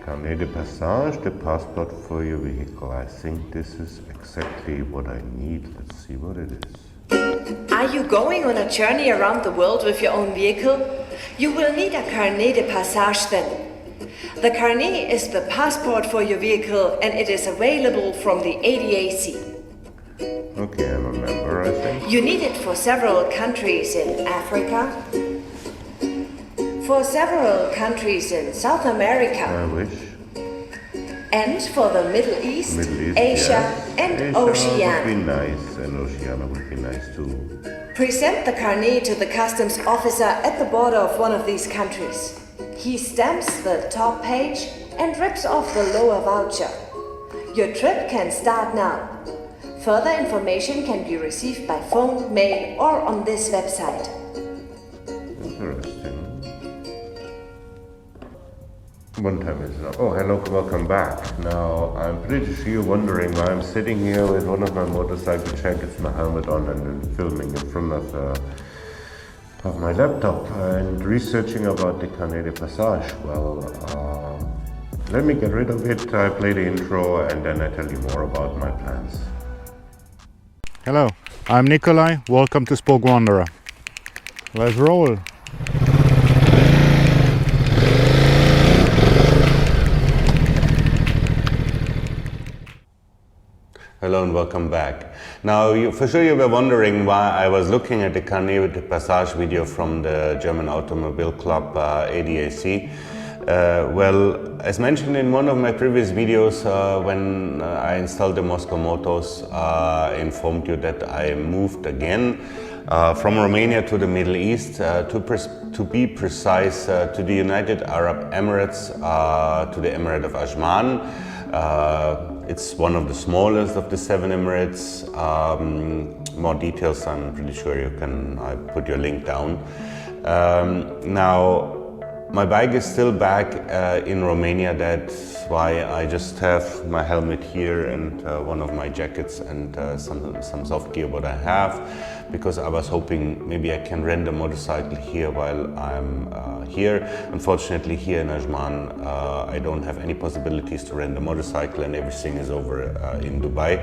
Carnet de passage, the passport for your vehicle. I think this is exactly what I need. Let's see what it is. Are you going on a journey around the world with your own vehicle? You will need a Carnet de passage then. The Carnet is the passport for your vehicle and it is available from the ADAC. Okay, I'm a member, I think. You need it for several countries in Africa, for several countries in South America, I wish. and for the Middle East, Asia, yes. and Asia Oceania. would be nice, and Oceania would be nice too. Present the Carnet to the customs officer at the border of one of these countries. He stamps the top page and rips off the lower voucher. Your trip can start now. Further information can be received by phone, mail, or on this website. Interesting. One time is enough. Oh, hello, welcome back. Now, I'm pretty sure you're wondering why I'm sitting here with one of my motorcycle jackets, my helmet on, and then filming in front of my laptop and researching about the Carnet de passage. Well, let me get rid of it. I play the intro and then I tell you more about my plans. Hello, I'm Nikolai. Welcome to Spoke Wanderer. Let's roll. Hello and welcome back. Now, for sure you were wondering why I was looking at the Carnet de passage video from the German Automobile Club ADAC. Well, as mentioned in one of my previous videos, when I installed the Moscow Motos, I informed you that I moved again from Romania to the Middle East, to be precise, to the United Arab Emirates, to the Emirate of Ajman. It's one of the smallest of the 7 Emirates. More details, I'm pretty sure I put your link down. Now, my bike is still back in Romania. That's why I just have my helmet here and one of my jackets and some soft gear what I have, because I was hoping maybe I can rent a motorcycle here while I'm here. Unfortunately, here in Ajman, I don't have any possibilities to rent a motorcycle, and everything is over in Dubai,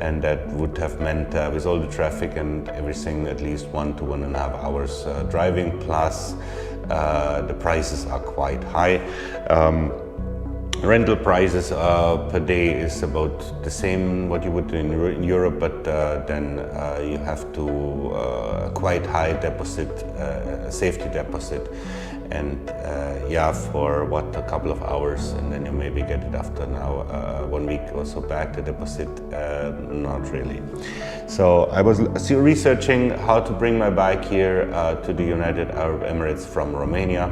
and that would have meant with all the traffic and everything at least 1 to 1.5 hours driving, plus the prices are quite high. Rental prices per day is about the same what you would do in Europe, but then you have to quite high deposit, safety deposit, and yeah, for what, a couple of hours, and then you maybe get it after now 1 week or so back, the deposit, not really. So I was researching how to bring my bike here to the United Arab Emirates from Romania.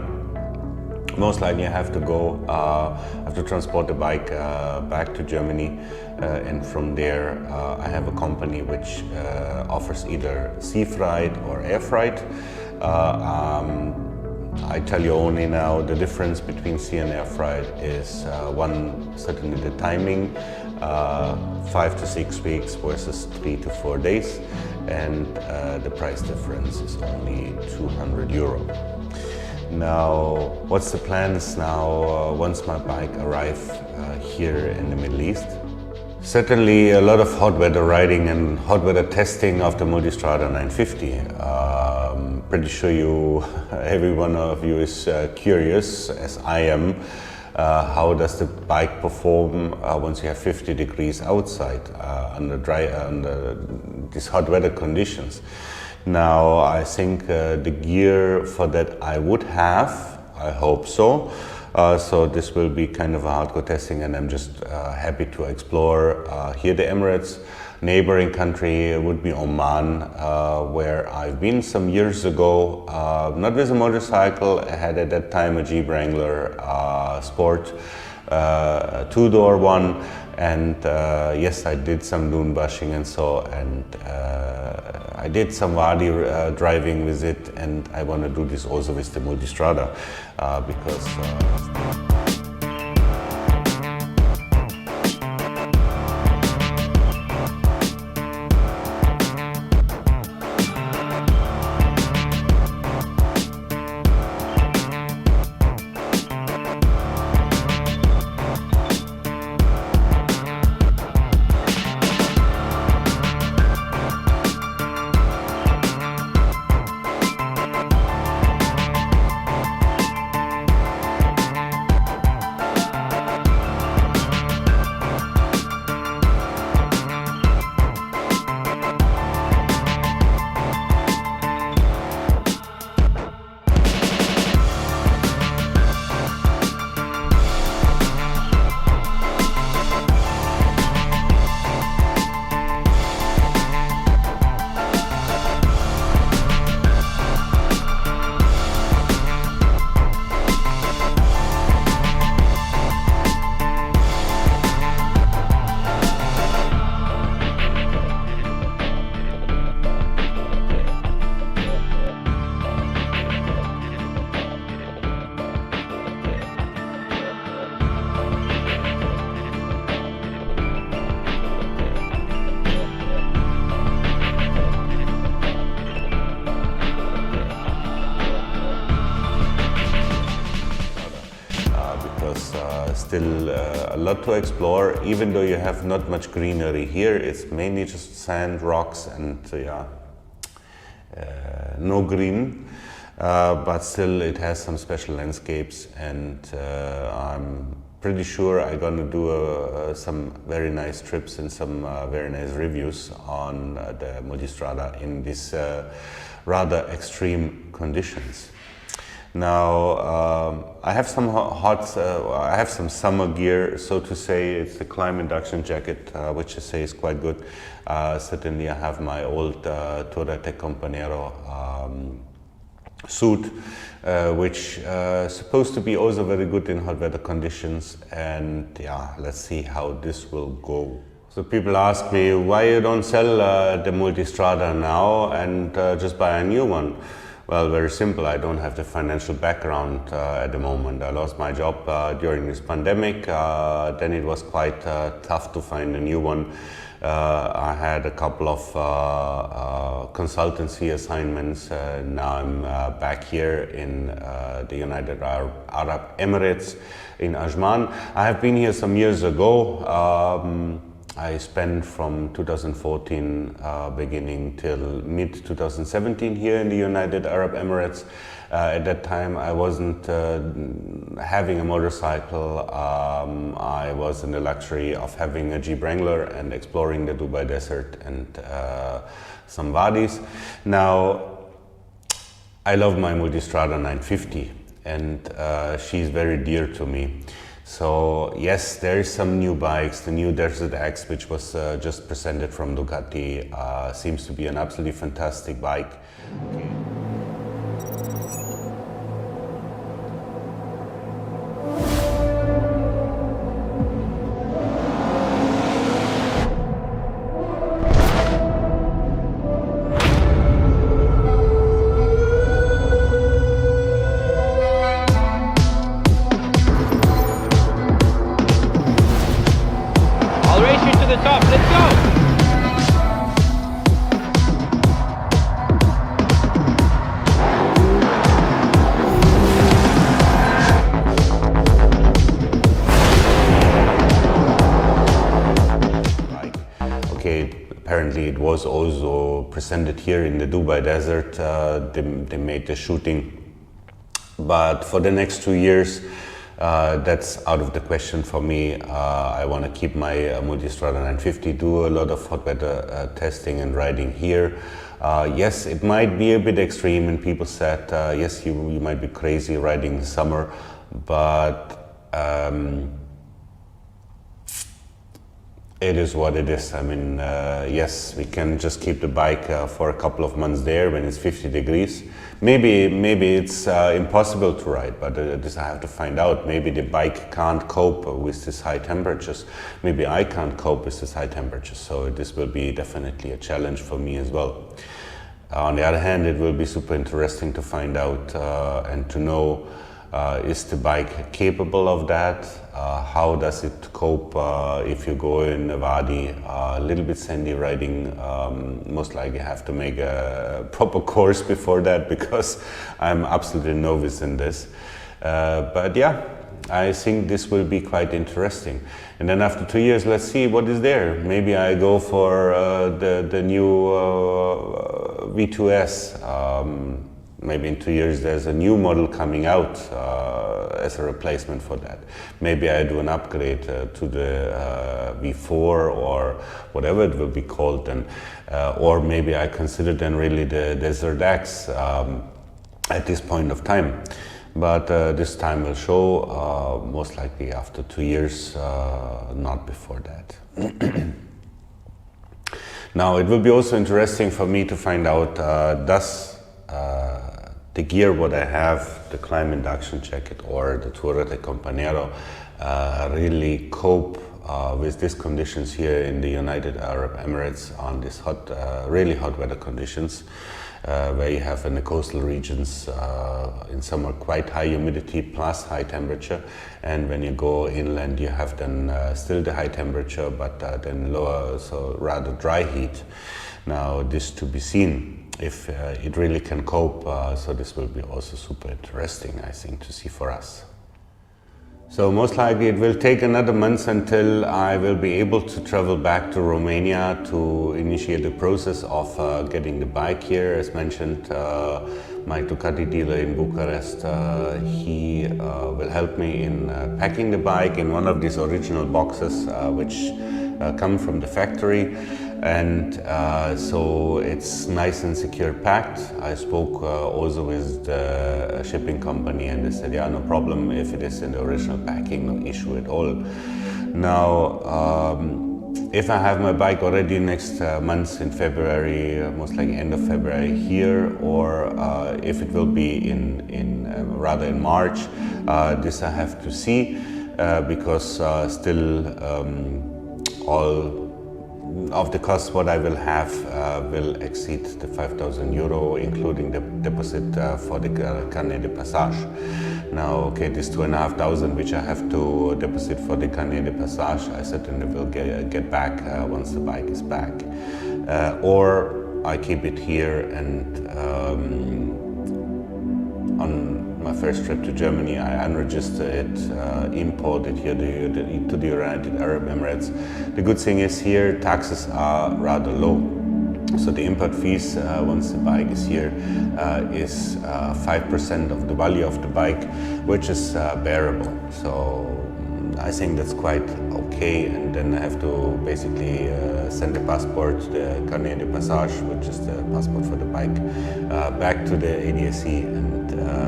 Most likely I have to go, have to transport the bike back to Germany, and from there I have a company which offers either sea freight or air freight. I tell you only now the difference between sea and air freight is one, certainly the timing, 5 to 6 weeks versus 3 to 4 days, and the price difference is only €200. Now, what's the plans now once my bike arrives here in the Middle East? Certainly a lot of hot weather riding and hot weather testing of the Multistrada 950. Pretty sure every one of you is curious, as I am, how does the bike perform once you have 50 degrees outside under these hot weather conditions. Now, I think the gear for that I would have, I hope so. So this will be kind of a hardcore testing, and I'm just happy to explore here the Emirates. Neighboring country would be Oman, where I've been some years ago, not with a motorcycle. I had at that time a Jeep Wrangler Sport, a 2-door one, and yes, I did some dune bashing and so, and I did some Wadi driving with it, and I want to do this also with the Multistrada because still a lot to explore, even though you have not much greenery here. It's mainly just sand, rocks, and no green. But still it has some special landscapes, and I'm pretty sure I'm gonna do some very nice trips and some very nice reviews on the Multistrada in these rather extreme conditions. Now I have some I have some summer gear, so to say. It's the climb induction jacket, which I say is quite good. Certainly I have my old turbulent Compañero suit, which is supposed to be also very good in hot weather conditions, and yeah, let's see how this will go. So people ask me why you don't sell the Multistrada now and just buy a new one. Well, very simple. I don't have the financial background at the moment. I lost my job during this pandemic. Then it was quite tough to find a new one. I had a couple of consultancy assignments. Now I'm back here in the United Arab Emirates in Ajman. I have been here some years ago. I spent from 2014 beginning till mid 2017 here in the United Arab Emirates. At that time I wasn't having a motorcycle. I was in the luxury of having a Jeep Wrangler and exploring the Dubai desert and some wadis. Now I love my Multistrada 950, and she's very dear to me. So yes, there is some new bikes. The new Desert X, which was just presented from Ducati, seems to be an absolutely fantastic bike. Okay. Apparently it was also presented here in the Dubai desert. They made the shooting, but for the next 2 years that's out of the question for me. I want to keep my Multistrada 950, do a lot of hot weather testing and riding here. Yes, it might be a bit extreme, and people said yes, you might be crazy riding in summer, but it is what it is. I mean, yes, we can just keep the bike for a couple of months there when it's 50 degrees. Maybe it's impossible to ride, but this I have to find out. Maybe the bike can't cope with these high temperatures. Maybe I can't cope with these high temperatures. So this will be definitely a challenge for me as well. On the other hand, it will be super interesting to find out and to know, is the bike capable of that? How does it cope if you go in a wadi, a little bit sandy riding? Most likely have to make a proper course before that, because I'm absolutely novice in this. But yeah, I think this will be quite interesting. And then after 2 years, let's see what is there. Maybe I go for the new V2S. Maybe in 2 years there's a new model coming out as a replacement for that. Maybe I do an upgrade to the V4 or whatever it will be called then. Or maybe I consider then really the Desert X at this point of time. But this time will show, most likely after 2 years, not before that. Now it will be also interesting for me to find out, does the gear what I have, the climb induction jacket or the turbulent Compañero, really cope with these conditions here in the United Arab Emirates on these hot, really hot weather conditions, where you have in the coastal regions in summer quite high humidity plus high temperature, and when you go inland you have then still the high temperature but then lower, so rather dry heat. Now this to be seen if it really can cope, so this will be also super interesting, I think, to see for us. So most likely it will take another month until I will be able to travel back to Romania to initiate the process of getting the bike here. As mentioned, my Ducati dealer in Bucharest, he will help me in packing the bike in one of these original boxes which come from the factory. And so it's nice and secure packed. I spoke also with the shipping company and they said, yeah, no problem if it is in the original packing, no issue at all. Now, if I have my bike already next month in February, most likely end of February here, or if it will be rather in March, this I have to see because still all of the costs what I will have will exceed the 5,000 euro, including the deposit for the Carnet de Passage. Now, okay, this 2,500 which I have to deposit for the Carnet de Passage, I certainly will get back once the bike is back. Or I keep it here and on my first trip to Germany, I unregister it, import it here to the United Arab Emirates. The good thing is here, taxes are rather low. So the import fees, once the bike is here, is 5% of the value of the bike, which is bearable. So I think that's quite okay. And then I have to basically send the passport, the Carnet de Passage, which is the passport for the bike, back to the ADAC and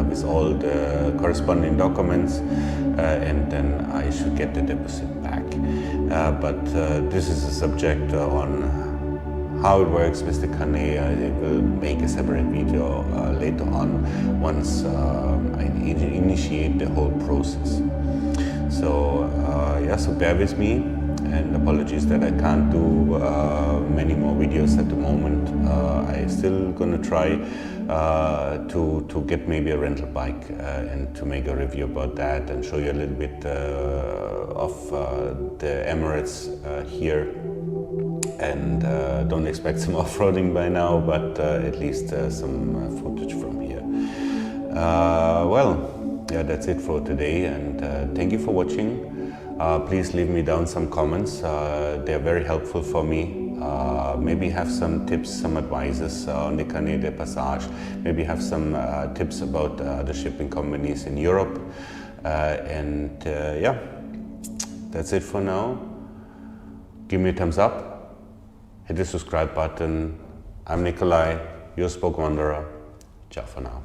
with all the corresponding documents, and then I should get the deposit back. But this is a subject on how it works with the Carnet. I will make a separate video later on once I initiate the whole process. So yeah, so bear with me and apologies that I can't do many more videos at the moment. I'm still gonna try to get maybe a rental bike and to make a review about that and show you a little bit of the Emirates here. And don't expect some off-roading by now, but at least some footage from here. Well, yeah, that's it for today, and thank you for watching. Please leave me down some comments. They're very helpful for me. Maybe have some tips, some advices on the Carnet de Passage. Maybe have some tips about the shipping companies in Europe. And yeah, that's it for now. Give me a thumbs up. Hit the subscribe button. I'm Nikolai, your Spoke Wanderer. Ciao for now.